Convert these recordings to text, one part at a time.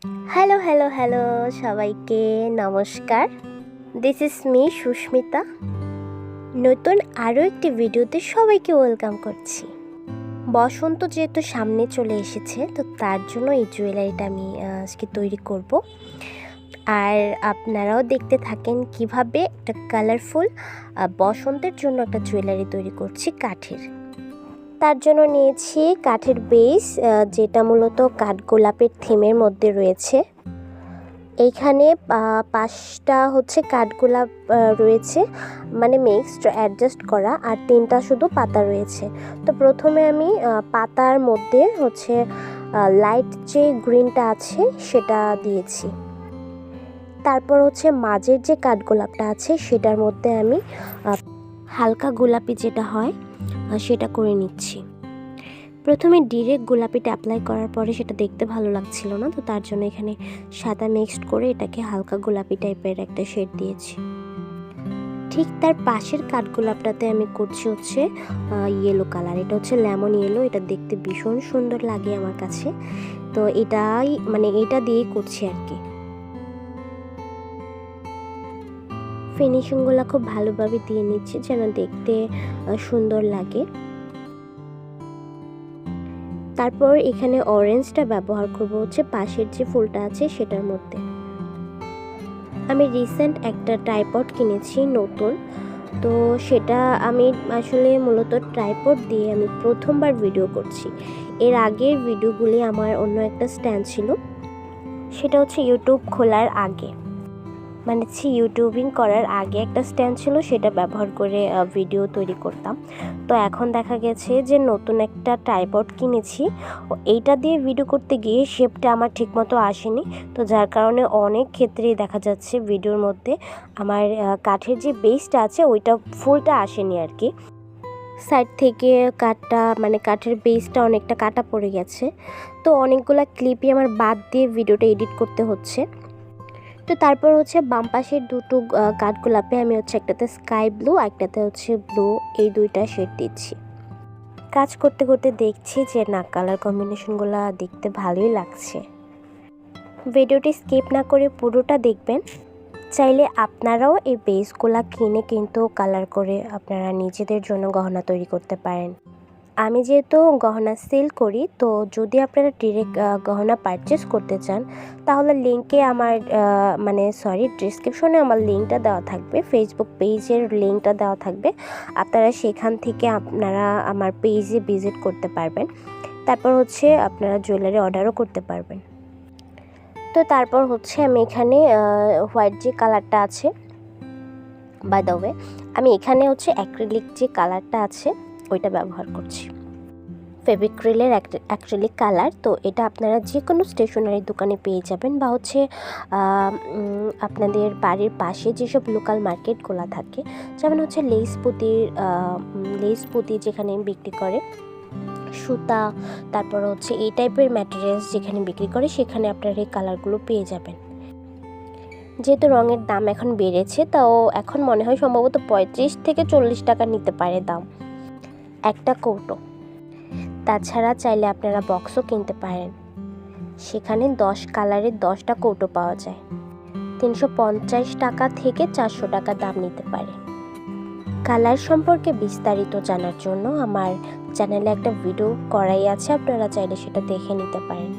Hello সবাইকে নমস্কার। This is me Susmita. নতুন আরও একটি ভিডিওতে সবাইকে ওয়েলকাম করছি। বসন্ত যেহেতু সামনে চলে এসেছে, তো তার জন্য এই জুয়েলারিটা আমি আজকে তৈরি করব। আর আপনারাও দেখতে থাকেন কিভাবে একটা কালারফুল বসন্তের জন্য একটা জুয়েলারি তৈরি করছি কাঠের। তার জন্য নিয়েছি কাঠের বেস, যেটা মূলত কাঠগোলাপের থিমের মধ্যে রয়েছে। এইখানে 5টা হচ্ছে কাঠগোলাপ রয়েছে, মানে মিক্সড অ্যাডজাস্ট করা, আর 3টা শুধু পাতা রয়েছে। তো প্রথমে আমি পাতার মধ্যে হচ্ছে লাইট যে গ্রিনটা আছে সেটা দিয়েছি। তারপর হচ্ছে মাঝের যে কাঠগোলাপটা আছে সেটার মধ্যে আমি হালকা গোলাপি যেটা হয় সেটা করে নিচ্ছি। প্রথমে ডিরেক্ট গোলাপিটা অ্যাপ্লাই করার পরে সেটা দেখতে ভালো লাগছিল না, তো তার জন্য এখানে সাদা মিক্সড করে এটাকে হালকা গোলাপি টাইপের একটা শেড দিয়েছি। ঠিক তার পাশের কাঠগোলাপটাতে আমি করছি হচ্ছে ইয়েলো কালার। এটা হচ্ছে লেমন ইয়েলো, এটা দেখতে ভীষণ সুন্দর লাগে আমার কাছে, তো এটা দিয়েই করছি আর কি। ফিনিশিংগুলো খুব ভালোভাবে দিয়ে নিচ্ছি যেন দেখতে সুন্দর লাগে। তারপর এখানে অরেঞ্জটা ব্যবহার করব হচ্ছে পাশের যে ফুলটা আছে সেটার মধ্যে। আমি রিসেন্ট একটা ট্রাইপড কিনেছি নতুন, তো সেটা আমি আসলে মূলত ট্রাইপড দিয়ে আমি প্রথমবার ভিডিও করছি। এর আগের ভিডিওগুলি আমার অন্য একটা স্ট্যান্ড ছিল, সেটা হচ্ছে ইউটিউব খোলার আগে, মানে ইউটিউবিং করার আগে একটা স্ট্যান্ড ছিল, সেটা ব্যবহার করে ভিডিও তৈরি করতাম। তো এখন দেখা গেছে যে নতুন একটা ট্রাইপড কিনেছি, এইটা দিয়ে ভিডিও করতে গিয়ে শেপটা আমার ঠিকমতো আসেনি, তো যার কারণে অনেক ক্ষেত্রেই দেখা যাচ্ছে ভিডিওর মধ্যে আমার কাঠের যে বেসটা আছে ওইটা ফুলটা আসেনি আর কি। সাইড থেকে কাঠের বেসটা অনেকটা কাটা পড়ে গেছে, তো অনেকগুলা ক্লিপই আমার বাদ দিয়ে ভিডিওটা এডিট করতে হচ্ছে। তো তারপর হচ্ছে বাম পাশের দুটো কাঠগোলাপে আমি হচ্ছে একটাতে স্কাই ব্লু, একটাতে হচ্ছে ব্লু, এই দুইটা শেড দিচ্ছি। কাজ করতে করতে দেখছি যে না, কালার কম্বিনেশনগুলো দেখতে ভালোই লাগছে। ভিডিওটি স্কিপ না করে পুরোটা দেখবেন। চাইলে আপনারাও এই বেসগুলা কিনে কিন্তু কালার করে আপনারা নিজেদের জন্য গহনা তৈরি করতে পারেন। আমি যেহেতু গহনা সেল করি, তো যদি আপনারা ডিরেক্ট গহনা পারচেস করতে চান তাহলে ডিসক্রিপশনে আমার লিঙ্কটা দেওয়া থাকবে, ফেসবুক পেজের লিঙ্কটা দেওয়া থাকবে। আপনারা সেখান থেকে আমার পেজে ভিজিট করতে পারবেন। তারপর হচ্ছে আপনারা জুয়েলারি অর্ডারও করতে পারবেন। তো তারপর হচ্ছে আমি এখানে হোয়াইট যে কালারটা আছে, বাই দ্য ওয়ে আমি এখানে হচ্ছে অ্যাক্রিলিক যে কালারটা আছে ওইটা ব্যবহার করছি, ফেভিক্রিলের অ্যাক্রিলিক কালার। তো এটা আপনারা যে কোনো স্টেশনারি দোকানে পেয়ে যাবেন, বা হচ্ছে আপনাদের বাড়ির পাশে যেসব লোকাল মার্কেটগুলো থাকে, যেমন হচ্ছে লেস পুঁতি যেখানে বিক্রি করে, সুতা, তারপর হচ্ছে এই টাইপের ম্যাটেরিয়ালস যেখানে বিক্রি করে, সেখানে আপনারা এই কালারগুলো পেয়ে যাবেন। যেহেতু রঙের দাম এখন বেড়েছে, তাও এখন মনে হয় সম্ভবত 35 থেকে 40 টাকা নিতে পারে দাম একটা কৌটো। তাছাড়া চাইলে আপনারা বক্সও কিনতে পারেন, সেখানে 10 কালারের 10টা কৌটো পাওয়া যায়। 350 টাকা থেকে 400 টাকা দাম নিতে পারে। কালার সম্পর্কে বিস্তারিত জানার জন্য আমার চ্যানেলে একটা ভিডিও করাই আছে, আপনারা চাইলে সেটা দেখে নিতে পারেন।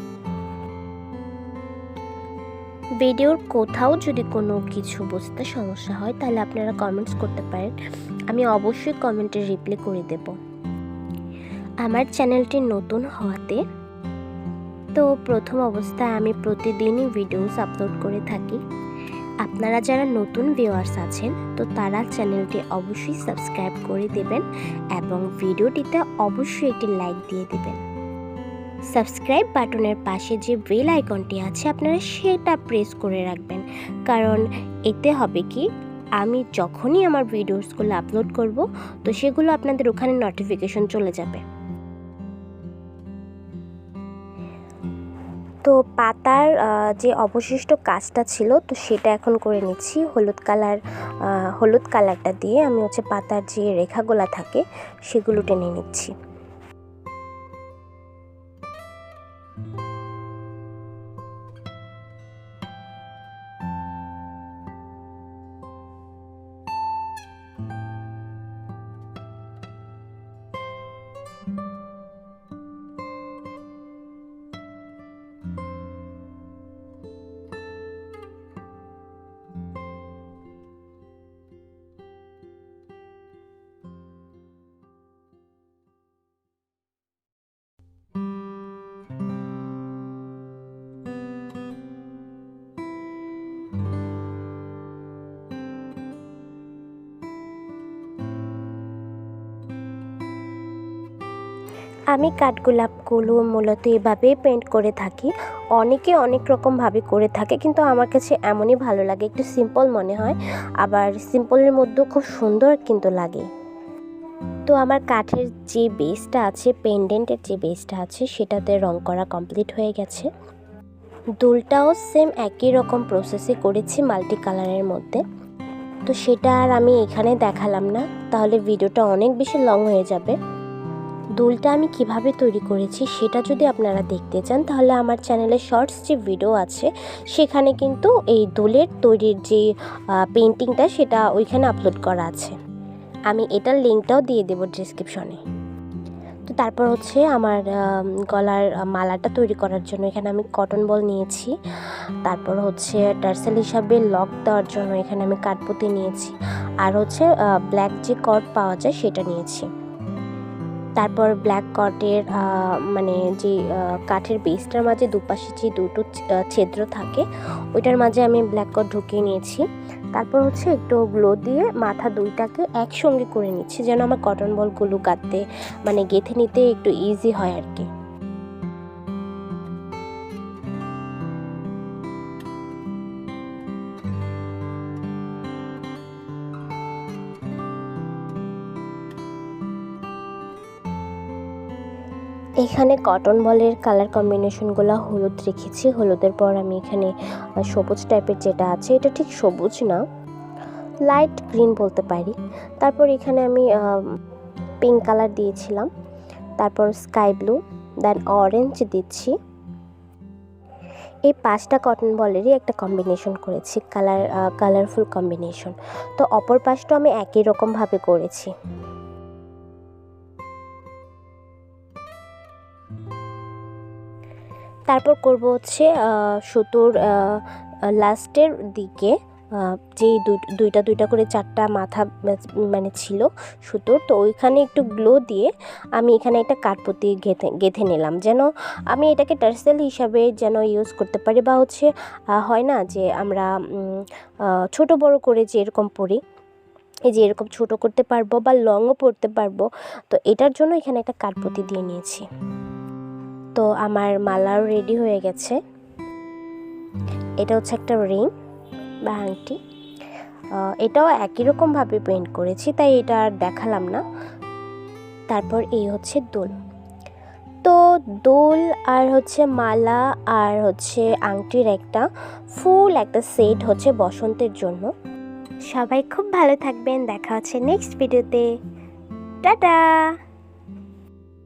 ভিডিওর কোথাও যদি কোনো কিছু বুঝতে সমস্যা হয় তাহলে আপনারা কমেন্টস করতে পারেন, আমি অবশ্যই কমেন্টে রিপ্লাই করে দেব। আমার চ্যানেলটি নতুন হওয়াতে তো প্রথম অবস্থায় আমি প্রতিদিনই ভিডিওস আপলোড করে থাকি। আপনারা যারা নতুন ভিউয়ার্স আছেন তো তারা চ্যানেলটি অবশ্যই সাবস্ক্রাইব করে দেবেন এবং ভিডিওটিতে অবশ্যই একটি লাইক দিয়ে দেবেন। সাবস্ক্রাইব বাটনের পাশে যে বেল আইকনটি আছে আপনারা সেটা প্রেস করে রাখবেন, কারণ এতে হবে কি, আমি যখনই আমার ভিডিওসগুলো আপলোড করব তো সেগুলো আপনাদের ওখানে নোটিফিকেশন চলে যাবে। তো পাতার যে অবশিষ্ট কাজটা ছিল তো সেটা এখন করে নিচ্ছি। হলুদ কালারটা দিয়ে আমি হচ্ছে পাতার যে রেখাগুলো থাকে সেগুলো টেনে নিচ্ছি। আমি কাঠগোলাপগুলো মূলত এভাবেই পেন্ট করে থাকি। অনেকে অনেক রকমভাবে করে থাকে, কিন্তু আমার কাছে এমনই ভালো লাগে, একটু সিম্পল মনে হয়, আবার সিম্পলের মধ্যেও খুব সুন্দর কিন্তু লাগে। তো আমার কাঠের যে বেসটা আছে, পেন্ডেন্টের যে বেসটা আছে, সেটাতে রং করা কমপ্লিট হয়ে গেছে। দুলটাও সেম একই রকম প্রসেসে করেছি মাল্টি কালারের মধ্যে। তো সেটা আর আমি এখানে দেখালাম না, তাহলে ভিডিওটা অনেক বেশি লং হয়ে যাবে। দুলটা আমি কিভাবে তৈরি করেছি সেটা যদি আপনারা দেখতে চান, তাহলে আমার চ্যানেলে শর্টস যে ভিডিও আছে সেখানে কিন্তু এই দুলের তৈরির যে পেন্টিংটা সেটা ওইখানে আপলোড করা আছে। আমি এটার লিঙ্কটাও দিয়ে দেবো ডিসক্রিপশনে। তো তারপর হচ্ছে আমার গলার মালাটা তৈরি করার জন্য এখানে আমি কটন বল নিয়েছি। তারপর হচ্ছে টার্সেল হিসাবে লক দেওয়ার জন্য এখানে আমি কাঠপুঁতি নিয়েছি, আর হচ্ছে ব্ল্যাক যে কট পাওয়া যায় সেটা নিয়েছি। তারপর ব্ল্যাক কটের মানে যে কাঠের বেসটার মাঝে দুপাশে যে দুটো ছিদ্র থাকে ওইটার মাঝে আমি ব্ল্যাক কট ঢুকিয়ে নিয়েছি। তারপর হচ্ছে একটু গ্লো দিয়ে মাথা দুইটাকে একসঙ্গে করে নিচ্ছি, যেন আমার কটন বলগুলো কাটতে মানে গেঁথে নিতে একটু ইজি হয় আর কি। এখানে কটন বলের কালার কম্বিনেশনগুলো হলুদ রেখেছি। হলুদের পর আমি এখানে সবুজ টাইপের যেটা আছে, এটা ঠিক সবুজ না, লাইট গ্রিন বলতে পারি। তারপর এখানে আমি পিঙ্ক কালার দিয়েছিলাম, তারপর স্কাই ব্লু, দেন অরেঞ্জ দিচ্ছি। এই 5টা কটন বলেরই একটা কম্বিনেশন করেছি, কালারফুল কম্বিনেশন। তো অপর পাশটা আমি একই রকমভাবে করেছি। তারপর করব হচ্ছে সুতোর লাস্টের দিকে যেই দুইটা করে 4টা মাথা মানে ছিল সুতোর, তো ওইখানে একটু গ্লো দিয়ে আমি এখানে একটা কাঠপুঁতি গেঁথে নিলাম, যেন আমি এটাকে টার্সেল হিসাবে যেন ইউজ করতে পারি, বা হচ্ছে হয় না যে আমরা ছোট বড় করে যে এরকম পরি, এই যে এরকম ছোট করতে পারবো বা লংও পরতে পারবো। তো এটার জন্য এখানে একটা কাঠপুঁতি দিয়ে নিয়েছি। তো আমার মালাও রেডি হয়ে গেছে। এটা হচ্ছে একটা রিং বা আংটি, এটাও একই রকমভাবে পেন্ট করেছি, তাই এটা আর দেখালাম না। তারপর এই হচ্ছে দুল। তো দুল আর হচ্ছে মালা আর হচ্ছে আংটির একটা ফুল একটা সেট হচ্ছে বসন্তের জন্য। সবাই খুব ভালো থাকবেন, দেখা হচ্ছে নেক্সট ভিডিওতে। টাটা।